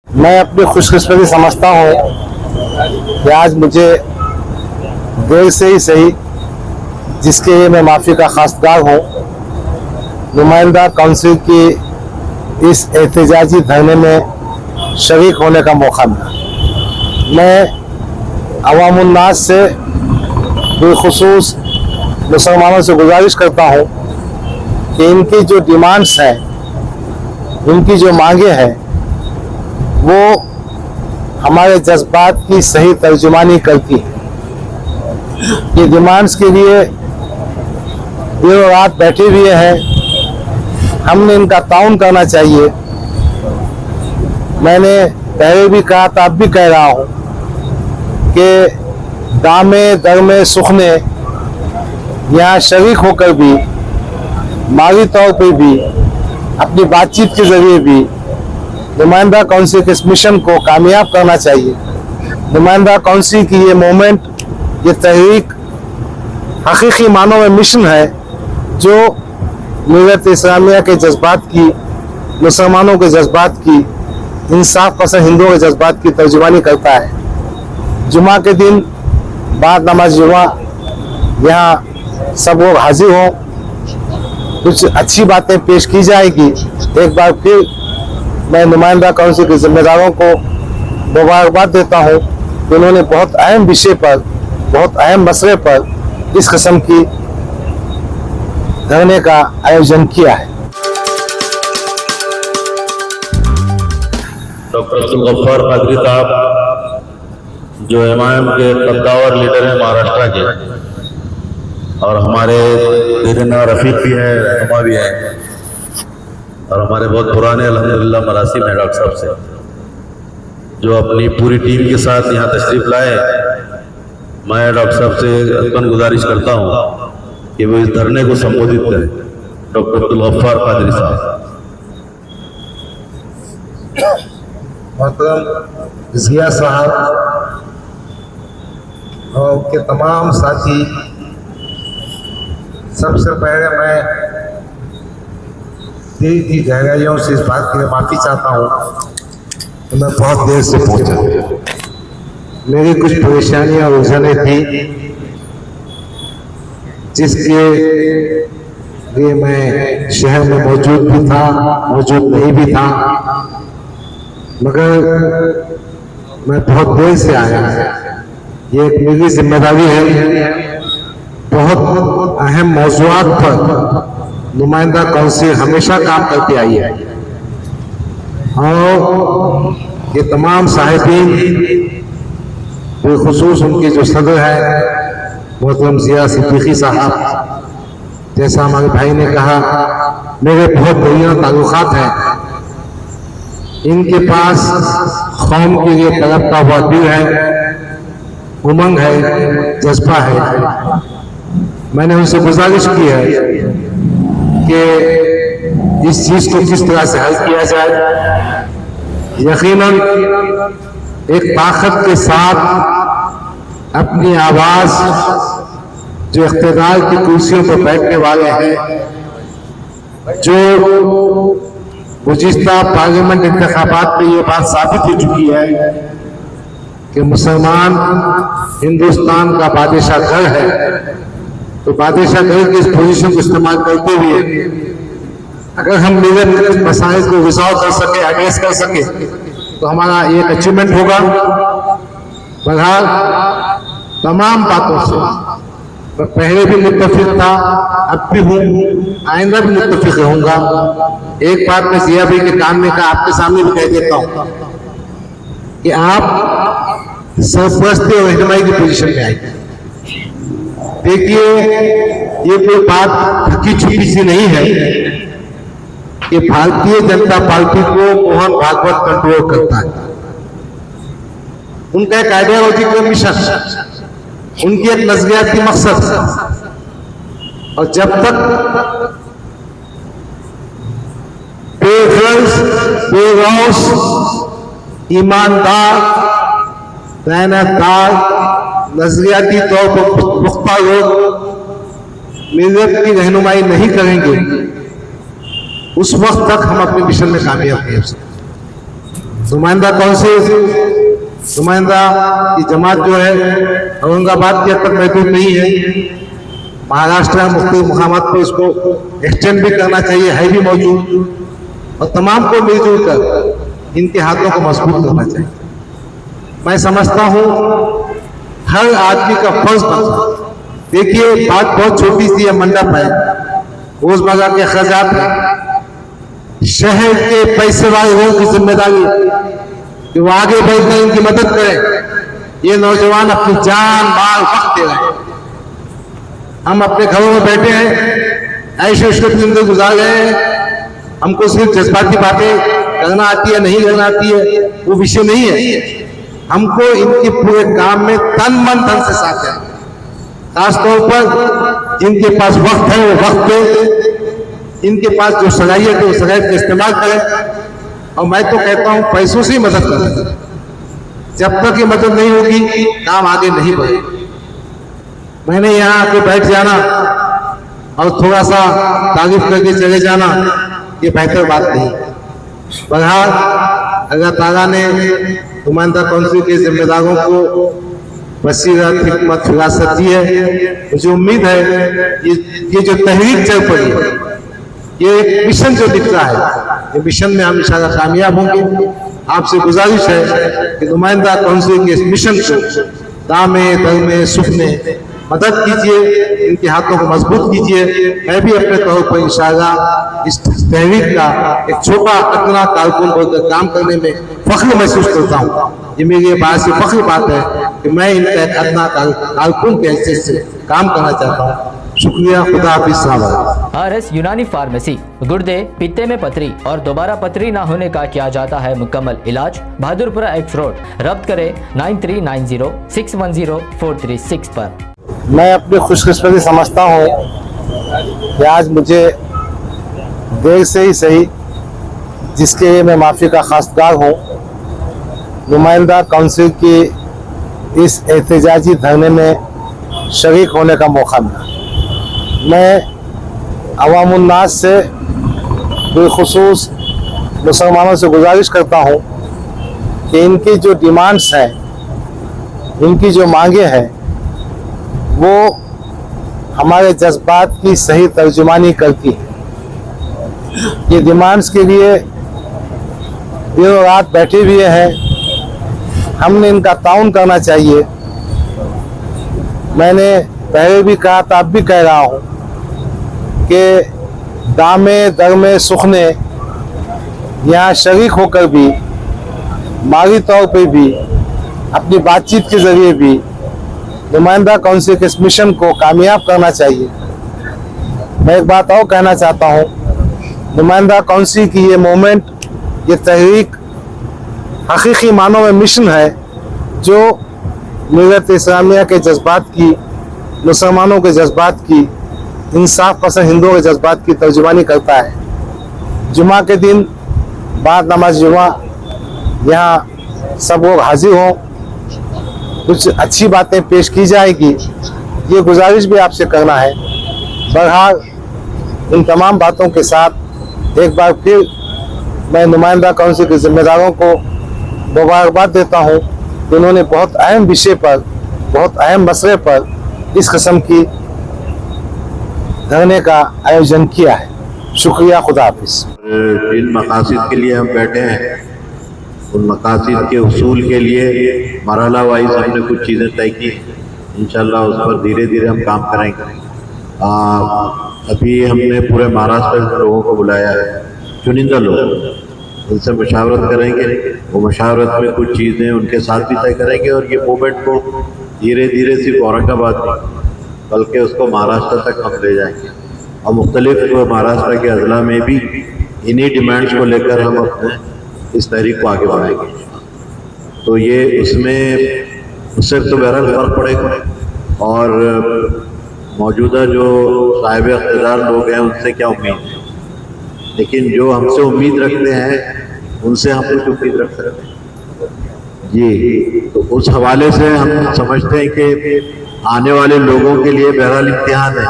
मैं अपनी खुशकिस्मती समझता हूँ कि आज मुझे देर से ही सही, जिसके लिए मैं माफ़ी का खासदार हूँ, नुमाइंदा काउंसिल की इस एहतजाजी धरने में शरीक होने का मौका मिला। मैं अवामुन्नास से बिलखुसूस मुसलमानों से गुजारिश करता हूँ कि इनकी जो डिमांड्स हैं, इनकी जो मांगे हैं, वो हमारे जज्बात की सही तर्जुमानी करती है। ये डिमांड्स के लिए देर रात बैठे हुए हैं, हमने इनका ताउन करना चाहिए। मैंने पहले भी कहा था, अब भी कह रहा हूँ कि दामे दरमे सुखने यहाँ शरीक होकर भी, माली तौर पर भी, अपनी बातचीत के जरिए भी नुमाइंदा काउंसिल के इस मिशन को कामयाब करना चाहिए। नुमाइंदा काउंसिल की ये मूवमेंट, ये तहरीक हकीकी मानों में मिशन है जो मिल्लत इस्लामिया के जज्बात की, मुसलमानों के जज्बात की, इंसाफ पसंद हिंदुओं के जज्बात की तर्जुमानी करता है। जुमा के दिन बाद नमाज जुमा यहाँ सब लोग हाजिर हों, कुछ अच्छी बातें पेश की जाएगी। एक बार फिर मैं नुमाइंदा काउंसिल के जिम्मेदारों को मुबारकबाद देता हूँ कि उन्होंने बहुत अहम विषय पर, बहुत अहम मसले पर इस किस्म की धरने का आयोजन किया है। डॉक्टर अब्दुल गफ्फार कादरी साहब जो एमआईएम के कद्दावर लीडर हैं महाराष्ट्र के, और हमारे दीना रफीक भी हैं, रहनुमा भी हैं, और हमारे बहुत पुराने अल्हम्दुलिल्लाह मरासिम हैं डॉक्टर साहब से, जो अपनी पूरी टीम के साथ यहाँ तशरीफ लाए। मैं डॉक्टर साहब से अतन गुजारिश करता हूँ कि वो इस धरने को संबोधित करें। डॉक्टर अब्दुल गफ्फार कादरी साहब। मोहतरम जिया साहब और उनके तमाम साथी, सबसे पहले मैं दिल की गहराइयों से इस बात के लिए माफ़ी चाहता हूँ कि मैं बहुत देर से पहुँचा। मेरी कुछ परेशानियाँ उलझने थी, जिसके लिए मैं शहर में मौजूद भी था, मौजूद नहीं भी था, मगर मैं बहुत देर से आया। ये एक मेरी जिम्मेदारी है। बहुत अहम मौज़ूआत पर नुमाइंदा काउंसिल हमेशा काम करती आई है, और ये तमाम साहिबीन, बिलखुसूस उनके जो सदर है मोहतरम जिया सिद्दीकी साहब, जैसा हमारे भाई ने कहा, मेरे बहुत बढ़िया ताल्लुकात हैं। इनके पास कौम के लिए तड़प का हुआ दिल है, उमंग है, जज्बा है। मैंने उनसे गुजारिश की है कि इस चीज को किस तरह से हल किया जाए। यकीनन एक ताकत के साथ अपनी आवाज जो इख्तिदार की कुर्सियों पर बैठने वाले हैं, जो गुज़िश्ता पार्लियामेंट इंतखाबात में ये बात साबित हो चुकी है कि मुसलमान हिंदुस्तान का बादशाह घर है, तो बादशाह घर की इस पोजीशन को इस्तेमाल करते हुए अगर हम मिलत मसाइल को रिजॉल्व कर सके, एड्रेस कर सके, तो हमारा ये अचीवमेंट होगा। बहरहाल तमाम बातों से मैं पहले भी मुत्तफिक था, अब भी हूँ, आइंदा भी मुत्तफिक रहूंगा। एक बात मैं जिया भाई के कान में कहा, आपके सामने भी कह देता हूँ कि आप सरपरस्ती और रहनुमाई की पोजीशन में आएंगे। देखिए, ये कोई बात थकी छुपी सी नहीं है कि भारतीय जनता पार्टी को मोहन भागवत कंट्रोल करता है। उनका एक आइडियोलॉजिकल मिशन, उनकी एक नजरियाती मकसद, और जब तक बेगर्ज, बेगौस, ईमानदार, मेहनतदार, नजरियाती तौर पर पुख्ता लोग मिल्लत की रहनुमाई नहीं करेंगे, उस वक्त तक हम अपने मिशन में कामयाब नहीं हो सकते। नुमाइंदा काउंसिल, नुमाइंदा की जमात जो है औरंगाबाद के तक महदूद नहीं है, महाराष्ट्र में मुख्तलिफ मुकामात पर इसको एक्सटेंड भी करना चाहिए, है भी मौजूद, और तमाम को मिलजुल कर इनके हाथों को मजबूत करना चाहिए। मैं समझता हूँ हर आदमी का फर्ज बनता है। देखिए बात बहुत छोटी सी है, मंडप है, रोजमर्रा के खर्चात है, शहर के पैसे वाले लोगों की जिम्मेदारी कि वो आगे बढ़कर इनकी मदद करें। ये नौजवान अपनी जान माल वक्त दे रहे हैं, हम अपने घरों में बैठे हैं, ऐसे जिंदगी गुजार रहे हैं, हमको सिर्फ जज्बाती बातें करना आती है नहीं करना आती है वो विषय नहीं है, हमको इनके पूरे काम में तन मन धन से साथ है। खासतौर पर जिनके पास वक्त है वो वक्त पे, इनके पास जो सलाहियत है वो सलाहियत का इस्तेमाल करें। और मैं तो कहता हूँ पैसों से ही मदद करें, जब तक ये मदद नहीं होगी काम आगे नहीं बढ़ेगा। मैंने यहाँ आके बैठ जाना और थोड़ा सा तारीफ करके चले जाना ये बेहतर बात नहीं। बहरहाल अल्लाह ताला ने नुमाइंदा काउंसिल के जिम्मेदारों को बसीरत, हिकमत, फिरासत दी है। मुझे उम्मीद है ये जो तहरीक चल पड़ी है, ये एक मिशन जो दिख रहा है, ये मिशन में हम इंशाअल्लाह कामयाब होंगे। आपसे गुजारिश है कि नुमाइंदा काउंसिल के इस मिशन को दामे दरमे सुख में मदद कीजिए, इनके हाथों को मजबूत कीजिए। मैं भी अपने तौर पर इंशाअल्लाह इस तहरीक का एक छोटा अदना कारकुन होकर काम करने में फख्र महसूस करता हूँ। ये मेरी बात से फख्र बात है कि मैं इनका एक अदना कारकुन के हैसियत से काम करना चाहता हूँ। शुक्रिया, खुदा हाफिज़। RS यूनानी फार्मेसी, गुर्दे, पित्ते में पथरी और दोबारा पथरी ना होने का किया जाता है मुकम्मल इलाज। Bahadurpura x road. रब्त करें 9390610436 पर। मैं अपनी खुशकिस्मती समझता हूँ कि आज मुझे देर से ही सही, जिसके लिए मैं माफ़ी का खासदार हूँ, नुमाइंदा काउंसिल की इस एहतजाजी धरने में शरीक होने का मौका मिला। मैं अवामुन्नास से बिलखुसूस मुसलमानों से गुजारिश करता हूँ कि इनकी जो डिमांड्स हैं, इनकी जो मांगे हैं, वो हमारे जज्बात की सही तर्जुमानी करती है। ये डिमांड्स के लिए दिनों रात बैठे हुए हैं, हमने इनका ताउन करना चाहिए। मैंने पहले भी कहा था, अब भी कह रहा हूँ कि दामे दरमे सुखने यहाँ शरीक होकर भी, माली तौर पे भी, अपनी बातचीत के ज़रिए भी नुमाइंदा काउंसिल के इस मिशन को कामयाब करना चाहिए। मैं एक बात और कहना चाहता हूँ, नुमाइंदा काउंसिल की ये मूवमेंट, ये तहरीक हकीकी मानों में मिशन है जो मिल्लत इस्लामिया के जज्बात की, मुसलमानों के जज्बात की, इंसाफ पसंद हिंदुओं के जज्बात की तर्जुमानी करता है। जुमा के दिन बाद नमाज जुमा यहाँ सब लोग हाजिर हों, कुछ अच्छी बातें पेश की जाएगी, ये गुजारिश भी आपसे करना है। बहरहाल इन तमाम बातों के साथ एक बार फिर मैं नुमाइंदा काउंसिल के जिम्मेदारों को मुबारकबाद देता हूँ, जिन्होंने बहुत अहम विषय पर, बहुत अहम मसले पर इस किस्म की धरने का आयोजन किया है। शुक्रिया, खुदा हाफिज़। जिन मकासद के लिए हम बैठे हैं, उन मकासद के उसूल के लिए मरहला वाइज हमने कुछ चीज़ें तय की। इंशाल्लाह उस पर धीरे धीरे हम काम करेंगे। अभी हमने पूरे महाराष्ट्र से लोगों को बुलाया है, चुनिंदा लोग, उनसे मशावरत करेंगे। वो मशावरत में कुछ चीज़ें उनके साथ भी तय करेंगे और ये मूवमेंट को धीरे धीरे सिर्फ औरंगाबाद नहीं बल्कि उसको महाराष्ट्र तक हम ले जाएंगे और मुख्तलिफ महाराष्ट्र के अजला में भी इन्हीं डिमांड्स को लेकर हम अपने इस तहरीक को आगे बढ़ाएंगे। तो ये उसमें उससे तो बहरहाल फ़र्क पड़ेगा और मौजूदा जो साहिब इक़्तिदार लोग हैं उनसे क्या उम्मीद है, लेकिन जो हमसे उम्मीद रखते हैं उनसे हम कुछ उम्मीद रख सकते हैं जी। तो उस हवाले से हम समझते हैं कि आने वाले लोगों के लिए बहरहाल इम्तिहान है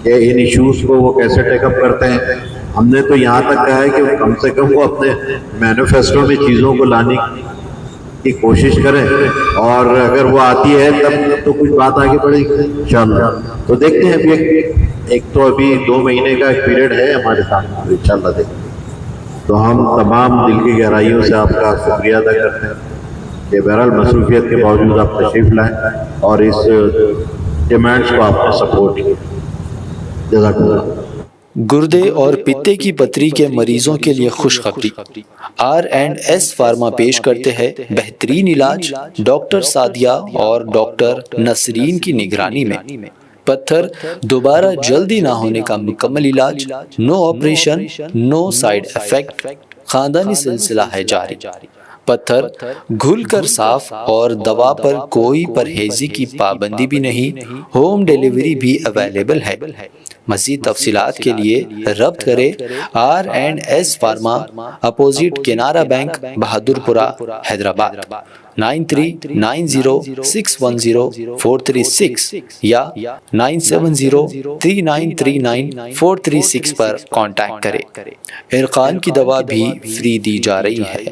कि इन इश्यूज़ को वो कैसे टेकअप करते हैं हमने तो यहाँ तक कहा है कि कम से कम वो अपने मैनिफेस्टो में चीज़ों को लाने की कोशिश करें, और अगर वो आती है तब तो कुछ बात आगे बढ़ेगी इंशाल्लाह। तो देखते हैं, अभी एक तो अभी 2 महीने का एक पीरियड है हमारे सामने, तो इंशाल्लाह देखते हैं। तो हम तमाम दिल की गहराइयों से आपका शुक्रिया अदा करते हैं कि बहरहाल मसरूफियत के बावजूद आप तशरीफ़ लाएँ और इस डिमांड्स को आपने सपोर्ट किया। जज़ाकल्लाह। गुर्दे और पित्ते की पथरी के मरीजों के लिए खुशखबरी। R&S फार्मा पेश करते हैं बेहतरीन इलाज डॉक्टर सादिया और डॉक्टर नसरीन की निगरानी में। पत्थर दोबारा जल्दी ना होने का मुकम्मल इलाज, no operation, no side effect, खानदानी सिलसिला है जारी। पत्थर घुलकर साफ और दवा पर कोई परहेजी की पाबंदी भी नहीं, होम डिलीवरी भी अवेलेबल है। मज़ीद तफसीलात के लिए रब्त करें R&S pharma, opposite Canara bank, Bahadurpura, Hyderabad, 9390610436 या 9703939436 पर कांटेक्ट करें। इरकान की दवा भी फ्री दी जा रही है।